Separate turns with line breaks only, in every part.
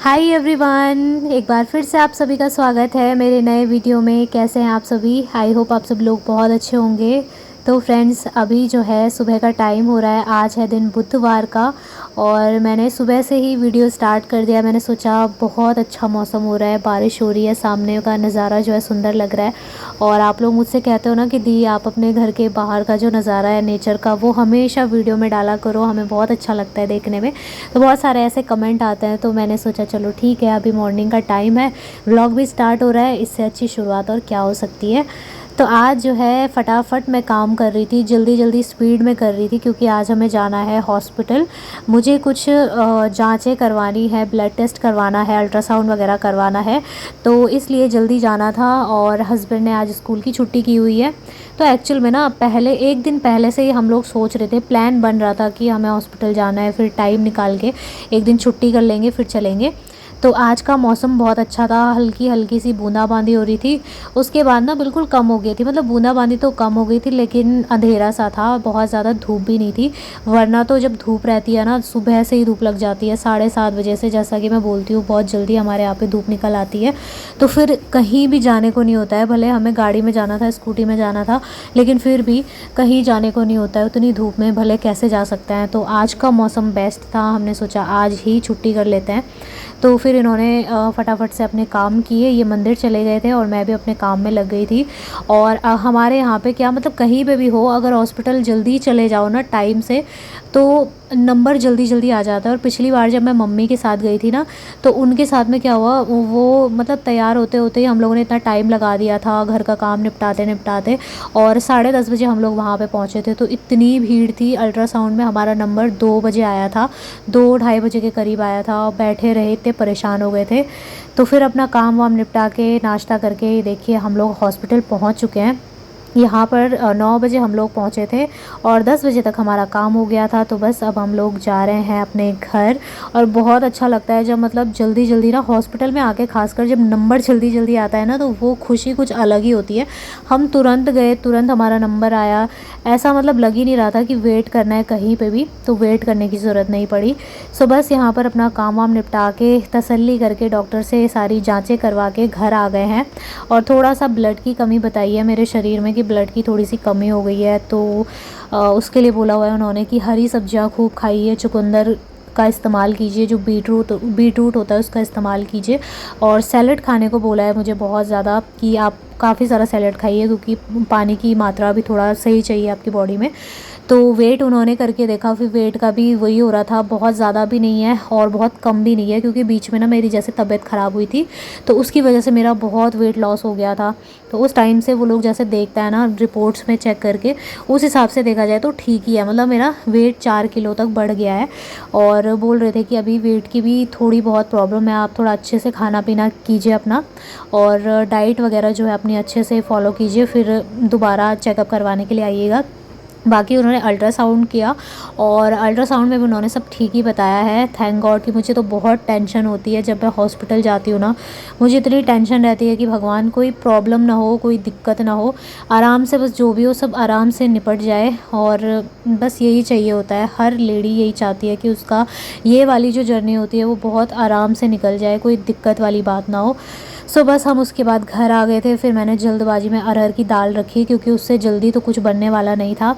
Hi everyone, एक बार फिर से आप सभी का स्वागत है मेरे नए वीडियो में। कैसे हैं आप सभी? आई होप आप सब लोग बहुत अच्छे होंगे। तो फ्रेंड्स, अभी जो है सुबह का टाइम हो रहा है। आज है दिन बुधवार का और मैंने सुबह से ही वीडियो स्टार्ट कर दिया। मैंने सोचा बहुत अच्छा मौसम हो रहा है, बारिश हो रही है, सामने का नज़ारा जो है सुंदर लग रहा है। और आप लोग मुझसे कहते हो ना कि दी आप अपने घर के बाहर का जो नज़ारा है नेचर का, वो हमेशा वीडियो में डाला करो, हमें बहुत अच्छा लगता है देखने में। तो बहुत सारे ऐसे कमेंट आते हैं, तो मैंने सोचा चलो ठीक है, अभी मॉर्निंग का टाइम है, व्लॉग भी स्टार्ट हो रहा है, इससे अच्छी शुरुआत और क्या हो सकती है। तो आज जो है फटाफट मैं काम कर रही थी, जल्दी जल्दी स्पीड में कर रही थी, क्योंकि आज हमें जाना है हॉस्पिटल। मुझे कुछ जांचें करवानी है, ब्लड टेस्ट करवाना है, अल्ट्रासाउंड वगैरह करवाना है, तो इसलिए जल्दी जाना था। और हस्बैंड ने आज स्कूल की छुट्टी की हुई है। तो एक्चुअल में ना पहले एक दिन पहले से ही हम लोग सोच रहे थे, प्लान बन रहा था कि हमें हॉस्पिटल जाना है, फिर टाइम निकाल के एक दिन छुट्टी कर लेंगे, फिर चलेंगे। तो आज का मौसम बहुत अच्छा था, हल्की हल्की सी बूंदाबांदी हो रही थी। उसके बाद ना बिल्कुल कम हो गई थी, मतलब बूंदाबांदी तो कम हो गई थी, लेकिन अंधेरा सा था, बहुत ज़्यादा धूप भी नहीं थी। वरना तो जब धूप रहती है ना, सुबह से ही धूप लग जाती है, 7:30 बजे से, जैसा कि मैं बोलती हूँ बहुत जल्दी हमारे यहाँ पे धूप निकल आती है। तो फिर कहीं भी जाने को नहीं होता है। भले हमें गाड़ी में जाना था, स्कूटी में जाना था, लेकिन फिर भी कहीं जाने को नहीं होता है उतनी धूप में, भले कैसे जा सकते हैं। तो आज का मौसम बेस्ट था, हमने सोचा आज ही छुट्टी कर लेते हैं। तो फिर इन्होंने फटाफट से अपने काम किए, ये मंदिर चले गए थे और मैं भी अपने काम में लग गई थी। और हमारे यहाँ पे क्या, मतलब कहीं पे भी हो, अगर हॉस्पिटल जल्दी चले जाओ ना टाइम से, तो नंबर जल्दी जल्दी आ जाता है। और पिछली बार जब मैं मम्मी के साथ गई थी ना, तो उनके साथ में क्या हुआ, वो मतलब तैयार होते होते ही हम लोगों ने इतना टाइम लगा दिया था घर का काम निपटाते निपटाते, और 10:30 बजे हम लोग वहाँ पे पहुँचे थे। तो इतनी भीड़ थी। अल्ट्रासाउंड में हमारा नंबर 2 बजे आया था, 2-2:30 बजे के करीब आया था, और बैठे रहे, इतने परेशान हो गए थे। तो फिर अपना काम वाम निपटा के नाश्ता करके देखिए हम लोग हॉस्पिटल पहुँच चुके हैं। यहाँ पर 9 बजे हम लोग पहुँचे थे और 10 बजे तक हमारा काम हो गया था। तो बस अब हम लोग जा रहे हैं अपने घर। और बहुत अच्छा लगता है जब मतलब जल्दी जल्दी ना हॉस्पिटल में आके, खासकर जब नंबर जल्दी जल्दी आता है ना, तो वो खुशी कुछ अलग ही होती है। हम तुरंत गए, तुरंत हमारा नंबर आया। ऐसा मतलब लग ही नहीं रहा था कि वेट करना है कहीं पे भी, तो वेट करने की ज़रूरत नहीं पड़ी। सो बस यहाँ पर अपना काम वाम निपटा के, तसल्ली करके, डॉक्टर से सारी जाँचें करवा के घर आ गए हैं। और थोड़ा सा ब्लड की कमी बताई है मेरे शरीर में, कि ब्लड की थोड़ी सी कमी हो गई है। तो उसके लिए बोला हुआ है उन्होंने कि हरी सब्जियां खूब खाइए, चुकंदर का इस्तेमाल कीजिए, जो बीटरूट होता है उसका इस्तेमाल कीजिए, और सैलड खाने को बोला है मुझे बहुत ज़्यादा, कि आप काफ़ी सारा सैलड खाइए, क्योंकि पानी की मात्रा भी थोड़ा सही चाहिए आपकी बॉडी में। तो वेट उन्होंने करके देखा, फिर वेट का भी वही हो रहा था, बहुत ज़्यादा भी नहीं है और बहुत कम भी नहीं है, क्योंकि बीच में ना मेरी जैसे तबीयत ख़राब हुई थी, तो उसकी वजह से मेरा बहुत वेट लॉस हो गया था। तो उस टाइम से वो लोग जैसे देखता है ना रिपोर्ट्स में चेक करके, उस हिसाब से देखा जाए तो ठीक ही है, मतलब मेरा वेट 4 किलो तक बढ़ गया है। और बोल रहे थे कि अभी वेट की भी थोड़ी बहुत प्रॉब्लम है, आप थोड़ा अच्छे से खाना पीना कीजिए अपना, और डाइट वगैरह जो है अपनी अच्छे से फॉलो कीजिए, फिर दोबारा चेकअप करवाने के लिए आइएगा। बाकी उन्होंने अल्ट्रासाउंड किया, और अल्ट्रासाउंड में भी उन्होंने सब ठीक ही बताया है, थैंक गॉड। कि मुझे तो बहुत टेंशन होती है जब मैं हॉस्पिटल जाती हूँ ना, मुझे इतनी टेंशन रहती है कि भगवान कोई प्रॉब्लम ना हो, कोई दिक्कत ना हो, आराम से बस जो भी हो सब आराम से निपट जाए। और बस यही चाहिए होता है, हर लेडी यही चाहती है कि उसका ये वाली जो जर्नी होती है वो बहुत आराम से निकल जाए, कोई दिक्कत वाली बात ना हो। सो बस हम उसके बाद घर आ गए थे। फिर मैंने जल्दबाजी में अरहर की दाल रखी, क्योंकि उससे जल्दी तो कुछ बनने वाला नहीं था,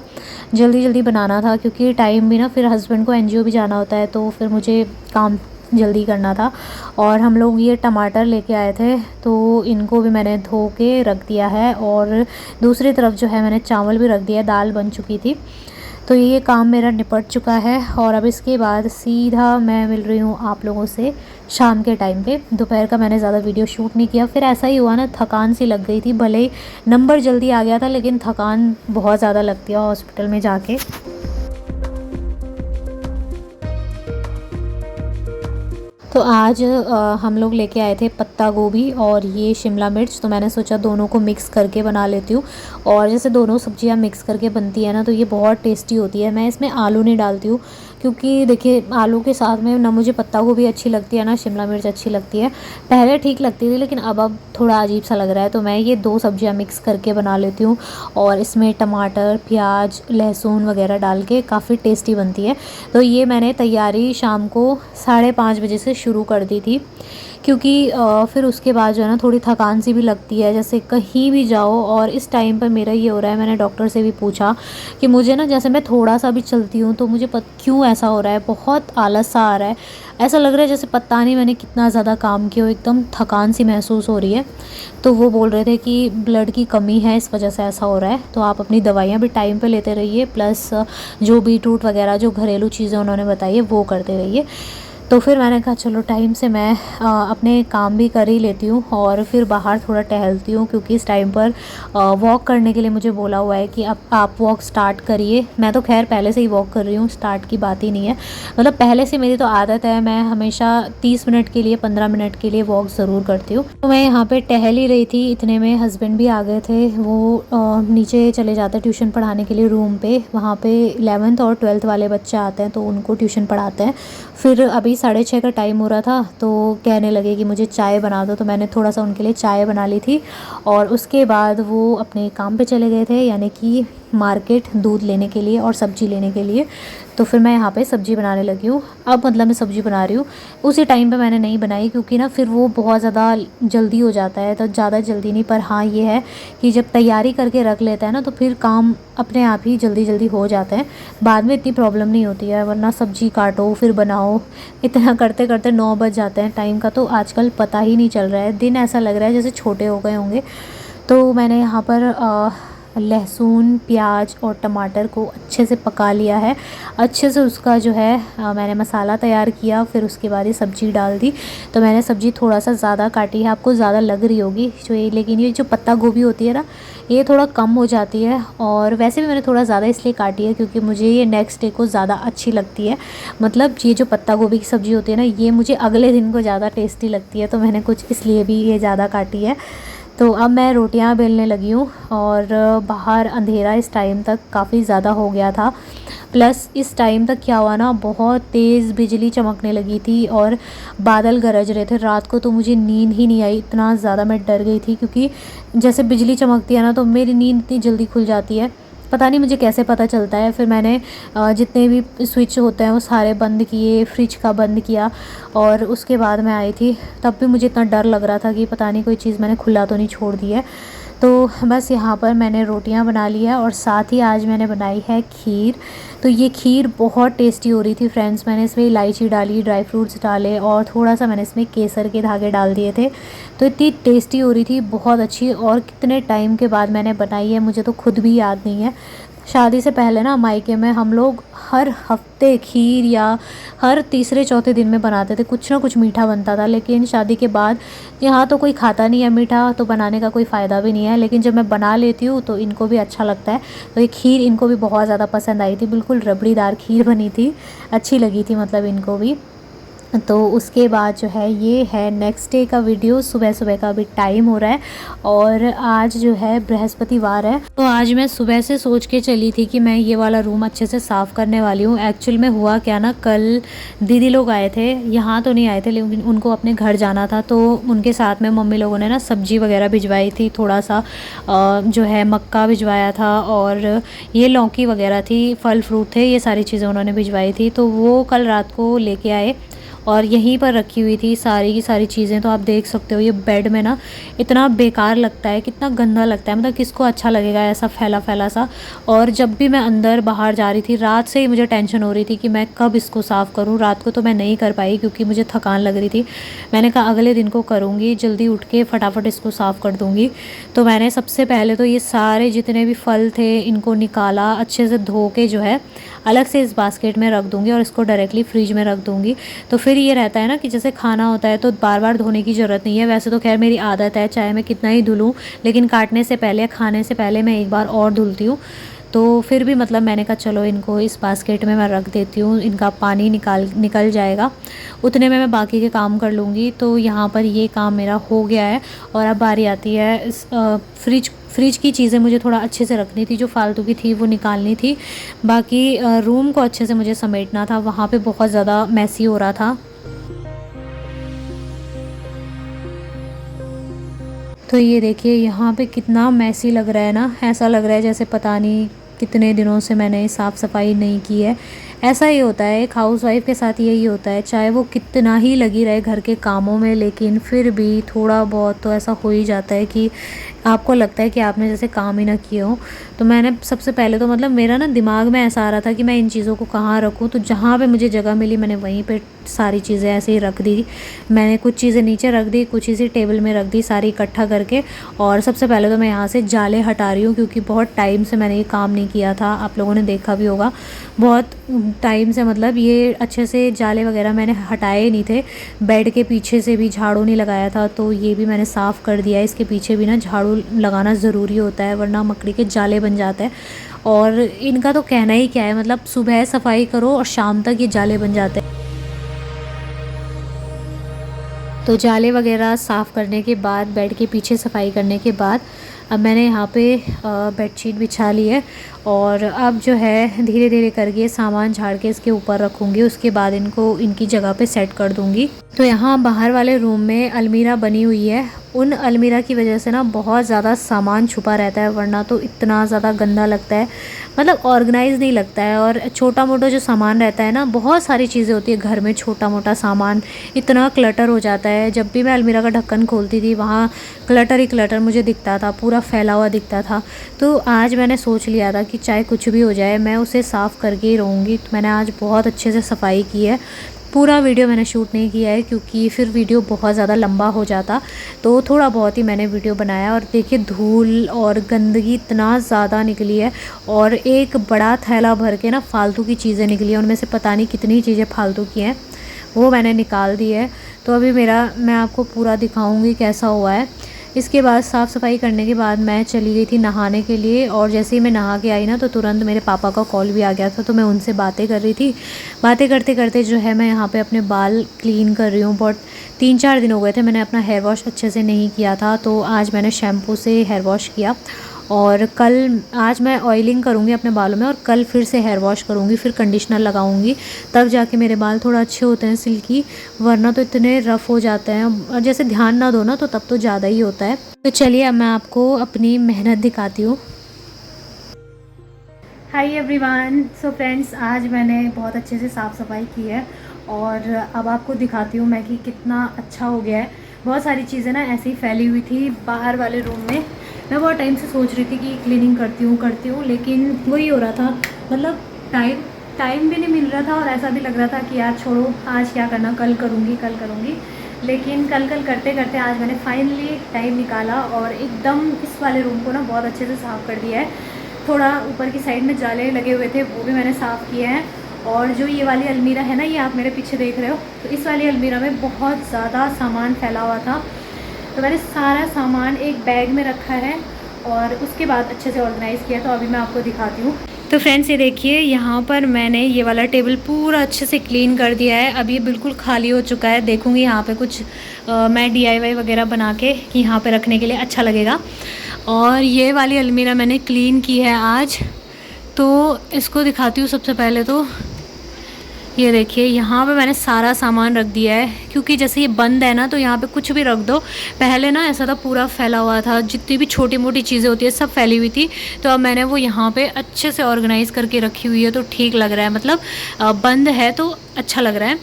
जल्दी जल्दी बनाना था, क्योंकि टाइम भी ना, फिर हस्बैंड को एनजीओ भी जाना होता है, तो फिर मुझे काम जल्दी करना था। और हम लोग ये टमाटर लेके आए थे, तो इनको भी मैंने धो के रख दिया है, और दूसरी तरफ जो है मैंने चावल भी रख दिया, दाल बन चुकी थी। तो ये काम मेरा निपट चुका है। और अब इसके बाद सीधा मैं मिल रही हूँ आप लोगों से शाम के टाइम पे। दोपहर का मैंने ज़्यादा वीडियो शूट नहीं किया, फिर ऐसा ही हुआ ना, थकान सी लग गई थी, भले ही नंबर जल्दी आ गया था, लेकिन थकान बहुत ज़्यादा लगती है हॉस्पिटल में जाके। तो आज हम लोग लेके आए थे पत्ता गोभी और ये शिमला मिर्च, तो मैंने सोचा दोनों को मिक्स करके बना लेती हूँ। और जैसे दोनों सब्जियां मिक्स करके बनती है ना, तो ये बहुत टेस्टी होती है। मैं इसमें आलू नहीं डालती हूँ, क्योंकि देखिए आलू के साथ में ना मुझे पत्ता गोभी अच्छी लगती है ना शिमला मिर्च अच्छी लगती है। पहले ठीक लगती थी लेकिन अब थोड़ा अजीब सा लग रहा है, तो मैं ये 2 सब्जियां मिक्स करके बना लेती हूँ और इसमें टमाटर, प्याज, लहसुन वगैरह डाल के काफ़ी टेस्टी बनती है। तो ये मैंने तैयारी शाम को 5:30 बजे से शुरू कर दी थी, क्योंकि फिर उसके बाद जो है ना थोड़ी थकान सी भी लगती है, जैसे कहीं भी जाओ। और इस टाइम पर मेरा ये हो रहा है, मैंने डॉक्टर से भी पूछा कि मुझे ना जैसे मैं थोड़ा सा भी चलती हूँ तो मुझे क्यों ऐसा हो रहा है, बहुत आलस सा आ रहा है, ऐसा लग रहा है जैसे पता नहीं मैंने कितना ज़्यादा काम किया हो, एकदम थकान सी महसूस हो रही है। तो वो बोल रहे थे कि ब्लड की कमी है, इस वजह से ऐसा हो रहा है, तो आप अपनी दवाइयाँ भी टाइम पे लेते रहिए, प्लस जो बीटरूट वगैरह जो घरेलू चीज़ें उन्होंने बताई है वो करते रहिए। तो फिर मैंने कहा चलो टाइम से मैं अपने काम भी कर ही लेती हूँ और फिर बाहर थोड़ा टहलती हूँ, क्योंकि इस टाइम पर वॉक करने के लिए मुझे बोला हुआ है कि अब आप वॉक स्टार्ट करिए। मैं तो खैर पहले से ही वॉक कर रही हूँ, स्टार्ट की बात ही नहीं है, मतलब पहले से मेरी तो आदत है, मैं हमेशा 30 मिनट के लिए 15 मिनट के लिए वॉक ज़रूर करती हूँ। तो मैं यहाँ पर टहल ही रही थी, इतने में हस्बैंड भी आ गए थे। वो नीचे चले जाते ट्यूशन पढ़ाने के लिए रूम पे, वहाँ पे 11th और 12th वाले बच्चे आते हैं तो उनको ट्यूशन पढ़ाते हैं। फिर अभी 6:30 का टाइम हो रहा था तो कहने लगे कि मुझे चाय बना दो, तो मैंने थोड़ा सा उनके लिए चाय बना ली थी। और उसके बाद वो अपने काम पे चले गए थे, यानी कि मार्केट दूध लेने के लिए और सब्ज़ी लेने के लिए। तो फिर मैं यहाँ पे सब्ज़ी बनाने लगी हूँ। अब मतलब मैं सब्ज़ी बना रही हूँ, उसी टाइम पे मैंने नहीं बनाई क्योंकि ना फिर वो बहुत ज़्यादा जल्दी हो जाता है, तो ज़्यादा जल्दी नहीं, पर हाँ ये है कि जब तैयारी करके रख लेता है ना तो फिर काम अपने आप ही जल्दी जल्दी हो जाते हैं, बाद में इतनी प्रॉब्लम नहीं होती है। वरना सब्ज़ी काटो फिर बनाओ, इतना करते करते 9 बज जाते हैं। टाइम का तो आजकल पता ही नहीं चल रहा है, दिन ऐसा लग रहा है जैसे छोटे हो गए होंगे। तो मैंने यहाँ पर लहसुन, प्याज और टमाटर को अच्छे से पका लिया है, अच्छे से उसका जो है मैंने मसाला तैयार किया, फिर उसके बाद ये सब्ज़ी डाल दी। तो मैंने सब्ज़ी थोड़ा सा ज़्यादा काटी है, आपको ज़्यादा लग रही होगी जो ये, लेकिन ये जो पत्ता गोभी होती है ना ये थोड़ा कम हो जाती है। और वैसे भी मैंने थोड़ा ज़्यादा इसलिए काटी है क्योंकि मुझे ये नेक्स्ट डे को ज़्यादा अच्छी लगती है, मतलब ये जो पत्ता गोभी की सब्ज़ी होती है ना ये मुझे अगले दिन को ज़्यादा टेस्टी लगती है, तो मैंने कुछ इसलिए भी ये ज़्यादा काटी है। तो अब मैं रोटियां बेलने लगी हूँ और बाहर अंधेरा इस टाइम तक काफ़ी ज़्यादा हो गया था, प्लस इस टाइम तक क्या हुआ ना, बहुत तेज़ बिजली चमकने लगी थी और बादल गरज रहे थे। रात को तो मुझे नींद ही नहीं आई, इतना ज़्यादा मैं डर गई थी, क्योंकि जैसे बिजली चमकती है ना तो मेरी नींद इतनी जल्दी खुल जाती है, पता नहीं मुझे कैसे पता चलता है। फिर मैंने जितने भी स्विच होते हैं वो सारे बंद किए, फ्रिज का बंद किया और उसके बाद मैं आई थी। तब भी मुझे इतना डर लग रहा था कि पता नहीं कोई चीज़ मैंने खुला तो नहीं छोड़ दी है। तो बस यहाँ पर मैंने रोटियां बना ली है और साथ ही आज मैंने बनाई है खीर। तो ये खीर बहुत टेस्टी हो रही थी फ्रेंड्स। मैंने इसमें इलायची डाली, ड्राई फ्रूट्स डाले और थोड़ा सा मैंने इसमें केसर के धागे डाल दिए थे, तो इतनी टेस्टी हो रही थी, बहुत अच्छी। और कितने टाइम के बाद मैंने बनाई है मुझे तो खुद भी याद नहीं है। शादी से पहले ना मायके में हम लोग हर हफ्ते खीर या हर तीसरे चौथे दिन में बनाते थे, कुछ ना कुछ मीठा बनता था। लेकिन शादी के बाद यहाँ तो कोई खाता नहीं है मीठा, तो बनाने का कोई फ़ायदा भी नहीं है। लेकिन जब मैं बना लेती हूँ तो इनको भी अच्छा लगता है, तो ये खीर इनको भी बहुत ज़्यादा पसंद आई थी, बिल्कुल रबड़ीदार खीर बनी थी, अच्छी लगी थी मतलब इनको भी। तो उसके बाद जो है ये है नेक्स्ट डे का वीडियो। सुबह सुबह का अभी टाइम हो रहा है और आज जो है बृहस्पतिवार है, तो आज मैं सुबह से सोच के चली थी कि मैं ये वाला रूम अच्छे से साफ़ करने वाली हूँ। एक्चुअल में हुआ क्या ना, कल दीदी लोग आए थे, यहाँ तो नहीं आए थे लेकिन उनको अपने घर जाना था, तो उनके साथ में मम्मी लोगों ने ना सब्ज़ी वगैरह भिजवाई थी, थोड़ा सा जो है मक्का भिजवाया था और ये लौकी वगैरह थी, फल फ्रूट थे, ये सारी चीज़ें उन्होंने भिजवाई थी। तो वो कल रात को लेके आए और यहीं पर रखी हुई थी सारी की सारी चीज़ें। तो आप देख सकते हो ये बेड में ना इतना बेकार लगता है, कितना गंदा लगता है, मतलब किसको अच्छा लगेगा ऐसा फैला फैला सा। और जब भी मैं अंदर बाहर जा रही थी, रात से ही मुझे टेंशन हो रही थी कि मैं कब इसको साफ़ करूं। रात को तो मैं नहीं कर पाई क्योंकि मुझे थकान लग रही थी। मैंने कहा अगले दिन को करूँगी, जल्दी उठ के फटाफट इसको साफ़ कर दूँगी। तो मैंने सबसे पहले तो ये सारे जितने भी फल थे इनको निकाला, अच्छे से धो के जो है अलग से इस बास्केट में रख दूँगी और इसको डायरेक्टली फ्रिज में रख दूँगी। तो फिर ये रहता है ना कि जैसे खाना होता है तो बार बार धोने की ज़रूरत नहीं है। वैसे तो खैर मेरी आदत है, चाहे मैं कितना ही धुलूँ, लेकिन काटने से पहले, खाने से पहले मैं एक बार और धुलती हूँ। तो फिर भी मतलब मैंने कहा चलो इनको इस बास्केट में मैं रख देती हूँ, इनका पानी निकल जाएगा, उतने में मैं बाकी के काम कर लूँगी। तो यहाँ पर ये काम मेरा हो गया है और अब बारी आती है इस फ्रिज की चीज़ें मुझे थोड़ा अच्छे से रखनी थी, जो फालतू की थी वो निकालनी थी। बाकी रूम को अच्छे से मुझे समेटना था, वहाँ पे बहुत ज़्यादा मैसी हो रहा था। तो ये देखिए यहाँ पे कितना मैसी लग रहा है ना, ऐसा लग रहा है जैसे पता नहीं कितने दिनों से मैंने साफ़ सफाई नहीं की है। ऐसा ही होता है, एक हाउसवाइफ के साथ यही होता है, चाहे वो कितना ही लगी रहे घर के कामों में, लेकिन फिर भी थोड़ा बहुत तो ऐसा हो ही जाता है कि आपको लगता है कि आपने जैसे काम ही ना किए हो। तो मैंने सबसे पहले तो मतलब मेरा ना दिमाग में ऐसा आ रहा था कि मैं इन चीज़ों को कहाँ रखूँ, तो जहाँ पे मुझे जगह मिली मैंने वहीं पे सारी चीज़ें ऐसे ही रख दी। मैंने कुछ चीज़ें नीचे रख दी, कुछ इसी टेबल में रख दी सारी इकट्ठा करके। और सबसे पहले तो मैं यहाँ से जाले हटा रही हूँ, क्योंकि बहुत टाइम से मैंने ये काम नहीं किया था, आप लोगों ने देखा भी होगा बहुत टाइम से, मतलब ये अच्छे से जाले वगैरह मैंने हटाए नहीं थे। बेड के पीछे से भी झाड़ू नहीं लगाया था, तो ये भी मैंने साफ़ कर दिया है। इसके पीछे भी ना झाड़ू लगाना ज़रूरी होता है, वरना मकड़ी के जाले बन जाते हैं। और इनका तो कहना ही क्या है, मतलब सुबह सफाई करो और शाम तक ये जाले बन जाते हैं। तो जाले वगैरह साफ़ करने के बाद, बेड के पीछे सफाई करने के बाद, अब मैंने यहाँ पे बेडशीट बिछा ली है और अब जो है धीरे धीरे करके सामान झाड़ के इसके ऊपर रखूँगी। उसके बाद इनको इनकी जगह पे सेट कर दूँगी। तो यहाँ बाहर वाले रूम में अलमीरा बनी हुई है, उन अलमीरा की वजह से ना बहुत ज़्यादा सामान छुपा रहता है, वरना तो इतना ज़्यादा गंदा लगता है, मतलब ऑर्गेनाइज नहीं लगता है। और छोटा मोटा जो सामान रहता है ना, बहुत सारी चीज़ें होती है घर में, छोटा मोटा सामान इतना क्लटर हो जाता है। जब भी मैं अलमीरा का ढक्कन खोलती थी वहाँ क्लटर ही क्लटर मुझे दिखता था, पूरा फैला हुआ दिखता था। तो आज मैंने सोच लिया था कि चाहे कुछ भी हो जाए मैं उसे साफ़ करके ही रहूँगी। तो मैंने आज बहुत अच्छे से सफाई की है। पूरा वीडियो मैंने शूट नहीं किया है क्योंकि फिर वीडियो बहुत ज़्यादा लंबा हो जाता, तो थोड़ा बहुत ही मैंने वीडियो बनाया। और देखिए धूल और गंदगी इतना ज़्यादा निकली है, और एक बड़ा थैला भर के ना फालतू की चीज़ें निकली हैं, उनमें से पता नहीं कितनी चीज़ें फालतू की हैं, वो मैंने निकाल दी है। तो अभी मैं आपको पूरा दिखाऊंगी कैसा हुआ है। इसके बाद साफ़ सफाई करने के बाद मैं चली गई थी नहाने के लिए, और जैसे ही मैं नहा के आई ना तो तुरंत मेरे पापा का कॉल भी आ गया था, तो मैं उनसे बातें कर रही थी। बातें करते करते जो है मैं यहाँ पे अपने बाल क्लीन कर रही हूँ। बहुत 3-4 दिन हो गए थे मैंने अपना हेयर वॉश अच्छे से नहीं किया था, तो आज मैंने शैम्पू से हेयर वॉश किया। और आज मैं ऑयलिंग करूँगी अपने बालों में, और कल फिर से हेयर वॉश करूँगी, फिर कंडीशनर लगाऊँगी, तब जाके मेरे बाल थोड़ा अच्छे होते हैं सिल्की, वरना तो इतने रफ़ हो जाते हैं। और जैसे ध्यान ना दो ना तो तब तो ज़्यादा ही होता है। तो चलिए अब मैं आपको अपनी मेहनत दिखाती हूँ। हाय एवरीवन, सो फ्रेंड्स, आज मैंने बहुत अच्छे से साफ़ सफाई की है और अब आपको दिखाती हूँ मैं कि कितना अच्छा हो गया है। बहुत सारी चीज़ें ना ऐसी फैली हुई थी बाहर वाले रूम में। मैं बहुत टाइम से सोच रही थी कि क्लीनिंग करती हूँ, लेकिन वही हो रहा था, मतलब टाइम भी नहीं मिल रहा था, और ऐसा भी लग रहा था कि यार छोड़ो, आज क्या करना, कल करूँगी। लेकिन कल करते करते आज मैंने फाइनली टाइम निकाला और एकदम इस वाले रूम को ना बहुत अच्छे से साफ़ कर दिया है। थोड़ा ऊपर की साइड में जाले लगे हुए थे, वो भी मैंने साफ़ किए हैं। और जो ये वाली अलमीरा है ना, ये आप मेरे पीछे देख रहे हो, तो इस वाली अलमीरा में बहुत ज़्यादा सामान फैला हुआ था, तो मैंने सारा सामान एक बैग में रखा है और उसके बाद अच्छे से ऑर्गेनाइज़ किया। तो अभी मैं आपको दिखाती हूँ। तो फ्रेंड्स ये देखिए, यहाँ पर मैंने ये वाला टेबल पूरा अच्छे से क्लीन कर दिया है। अब ये बिल्कुल खाली हो चुका है। देखूँगी यहाँ पे कुछ मैं DIY वगैरह बना के कि यहाँ पे रखने के लिए अच्छा लगेगा। और ये वाली अलमीरा मैंने क्लीन की है आज, तो इसको दिखाती हूँ। सबसे पहले तो ये देखिए, यहाँ पे मैंने सारा सामान रख दिया है, क्योंकि जैसे ये बंद है ना तो यहाँ पे कुछ भी रख दो। पहले ना ऐसा था, पूरा फैला हुआ था, जितनी भी छोटी मोटी चीज़ें होती है सब फैली हुई थी। तो अब मैंने वो यहाँ पे अच्छे से ऑर्गेनाइज़ करके रखी हुई है, तो ठीक लग रहा है, मतलब बंद है तो अच्छा लग रहा है।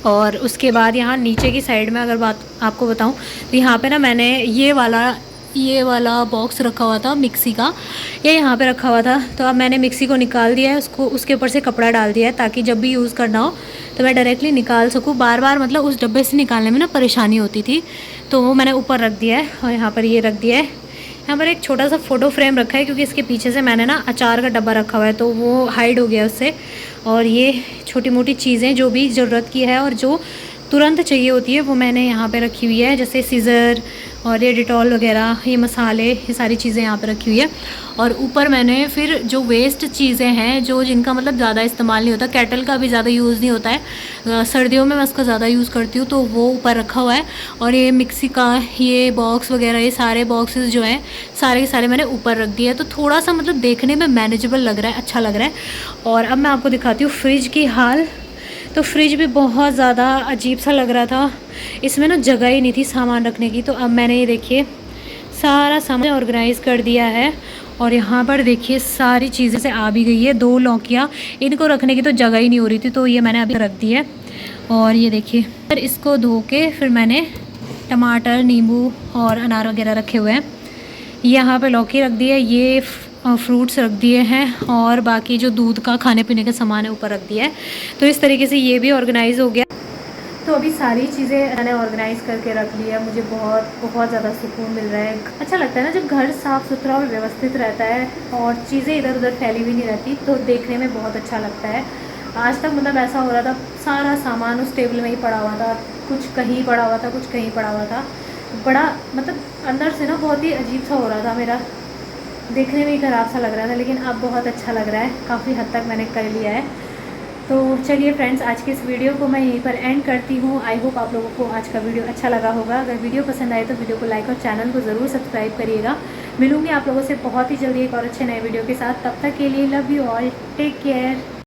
और उसके बाद यहाँ नीचे की साइड में अगर बात आपको बताऊँ, तो यहाँ पर ना मैंने ये वाला बॉक्स रखा हुआ था मिक्सी का, ये यहाँ पे रखा हुआ था। तो अब मैंने मिक्सी को निकाल दिया है, उसको उसके ऊपर से कपड़ा डाल दिया है, ताकि जब भी यूज़ करना हो तो मैं डायरेक्टली निकाल सकूँ। बार बार मतलब उस डब्बे से निकालने में ना परेशानी होती थी, तो वो मैंने ऊपर रख दिया है। और यहाँ पर ये रख दिया है। यहाँ पर एक छोटा सा फ़ोटो फ्रेम रखा है, क्योंकि इसके पीछे से मैंने ना अचार का डब्बा रखा हुआ है, तो वो हाइड हो गया उससे। और ये छोटी मोटी चीज़ें जो भी ज़रूरत की है और जो तुरंत चाहिए होती है वो मैंने यहाँ पे रखी हुई है, जैसे सीज़र और ये डिटॉल वगैरह, ये मसाले, ये सारी चीज़ें यहाँ पे रखी हुई है। और ऊपर मैंने फिर जो वेस्ट चीज़ें हैं जो जिनका मतलब ज़्यादा इस्तेमाल नहीं होता, केटल का भी ज़्यादा यूज़ नहीं होता है, सर्दियों में मैं उसका ज़्यादा यूज़ करती हूँ, तो वो ऊपर रखा हुआ है। और ये मिक्सी का ये बॉक्स वगैरह, ये सारे बॉक्सेस जो हैं सारे के सारे मैंने ऊपर रख दिए हैं, तो थोड़ा सा मतलब देखने में मैनेजेबल लग रहा है, अच्छा लग रहा है। और अब मैं आपको दिखाती हूँ फ्रिज की हाल। तो फ्रिज भी बहुत ज़्यादा अजीब सा लग रहा था, इसमें ना जगह ही नहीं थी सामान रखने की। तो अब मैंने ये देखिए सारा सामान ऑर्गेनाइज़ कर दिया है। और यहाँ पर देखिए सारी चीज़ें से आ भी गई है। 2 लौकियाँ, इनको रखने की तो जगह ही नहीं हो रही थी, तो ये मैंने अभी रख दी है। और ये देखिए फिर इसको धो के फिर मैंने टमाटर, नींबू और अनार वगैरह रखे हुए हैं। यहाँ पे लौकी रख दी है, ये फ्रूट्स रख दिए हैं, और बाकी जो दूध का खाने पीने का सामान है ऊपर रख दिया है। तो इस तरीके से ये भी ऑर्गेनाइज़ हो गया। तो अभी सारी चीज़ें मैंने ऑर्गेनाइज़ करके रख लिया। मुझे बहुत बहुत ज़्यादा सुकून मिल रहा है। अच्छा लगता है ना जब घर साफ़ सुथरा और व्यवस्थित रहता है और चीज़ें इधर उधर फैली हुई नहीं रहती, तो देखने में बहुत अच्छा लगता है। आज तक मतलब ऐसा हो रहा था, सारा सामान उस टेबल में ही पड़ा हुआ था, कुछ कहीं पड़ा हुआ था, कुछ कहीं पड़ा हुआ था। बड़ा मतलब अंदर से ना बहुत ही अजीब सा हो रहा था, मेरा देखने में ही ख़राब सा लग रहा था। लेकिन अब बहुत अच्छा लग रहा है, काफ़ी हद तक मैंने कर लिया है। तो चलिए फ्रेंड्स, आज के इस वीडियो को मैं यहीं पर एंड करती हूँ। आई होप आप लोगों को आज का वीडियो अच्छा लगा होगा। अगर वीडियो पसंद आए तो वीडियो को लाइक और चैनल को ज़रूर सब्सक्राइब करिएगा। मिलूँगी आप लोगों से बहुत ही जल्दी एक और अच्छे नए वीडियो के साथ। तब तक के लिए love you all, take care.